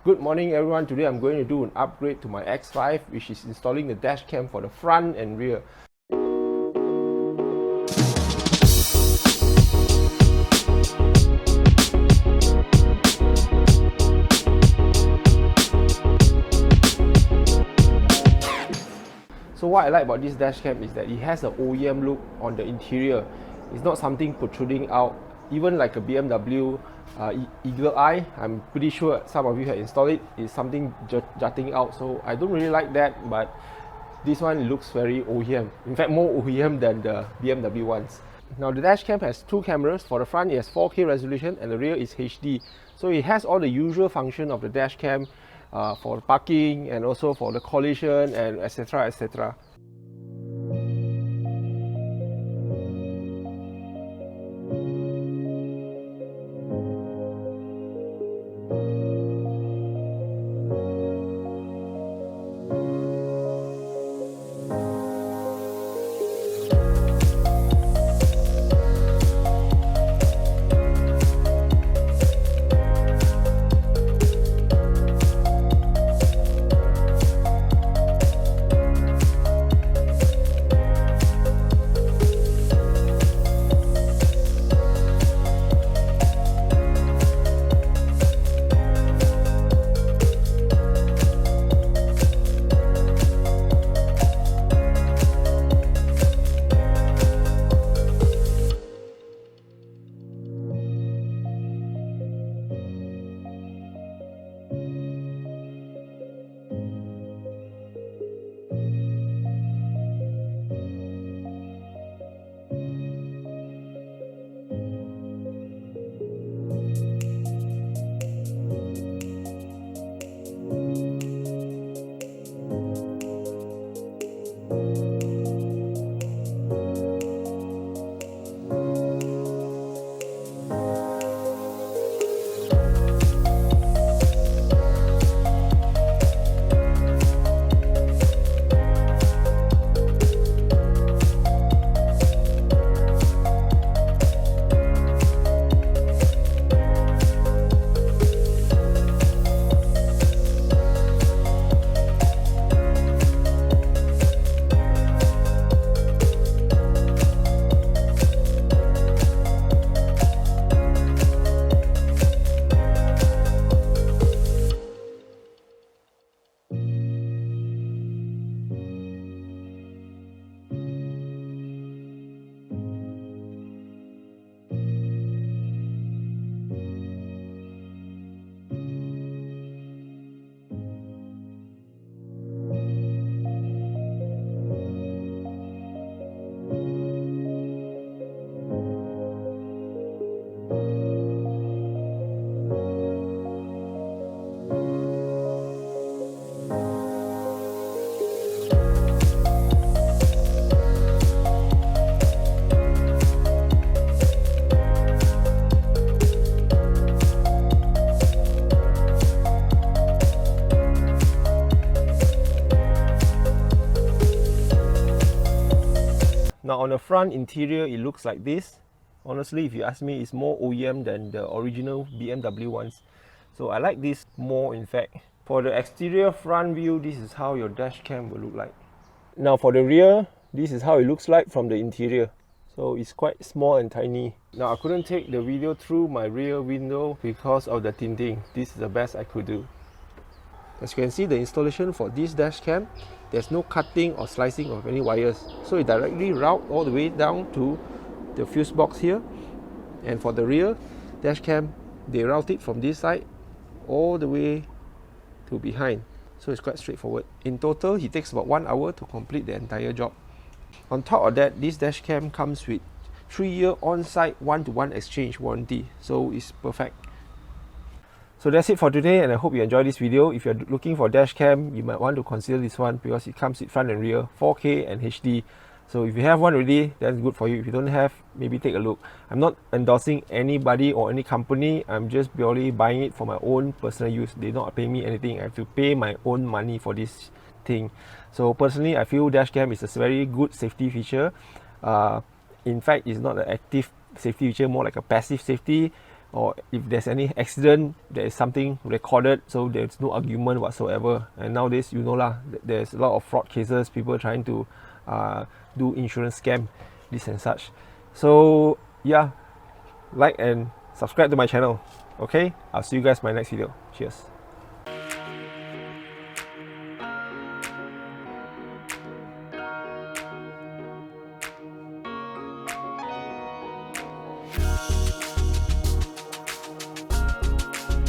Good morning everyone, today I'm going to do an upgrade to my X5 which is installing the dash cam for the front and rear. So what I like about this dash cam is that it has an OEM look on the interior. It's not something protruding out, even like a BMW Eagle Eye. I'm pretty sure some of you have installed it. It's something jutting out, so I don't really like that, but this one looks very OEM. In fact, more OEM than the BMW ones. Now the dash cam has two cameras. For the front it has 4K resolution and the rear is HD. So it has all the usual function of the dash cam for parking and also for the collision and etc. etc. Now on the front interior it looks like this. Honestly, if you ask me, it's more OEM than the original BMW ones. So I like this more in fact. For the exterior front view, this is how your dash cam will look like. Now for the rear, this is how it looks like from the interior. So it's quite small and tiny. Now I couldn't take the video through my rear window because of the tinting. This is the best I could do. As you can see, the installation for this dash cam, there's no cutting or slicing of any wires. So it directly routes all the way down to the fuse box here. And for the rear dash cam, they route it from this side all the way to behind. So it's quite straightforward. In total, it takes about 1 hour to complete the entire job. On top of that, this dash cam comes with 3-year on-site 1-to-1 exchange warranty. So it's perfect. So that's it for today, and I hope you enjoyed this video. If you're looking for dash cam, you might want to consider this one because it comes with front and rear, 4K and HD. So if you have one already, that's good for you. If you don't have, maybe take a look. I'm not endorsing anybody or any company. I'm just purely buying it for my own personal use. They're not paying me anything. I have to pay my own money for this thing. So personally, I feel Dashcam is a very good safety feature. In fact, it's not an active safety feature, more like a passive safety. or if there's any accident, there is something recorded, so there's no argument whatsoever. And nowadays, you know lah, there's a lot of fraud cases, people trying to do insurance scam, this and such. So yeah, like and subscribe to my channel. Okay, I'll see you guys in my next video. Cheers.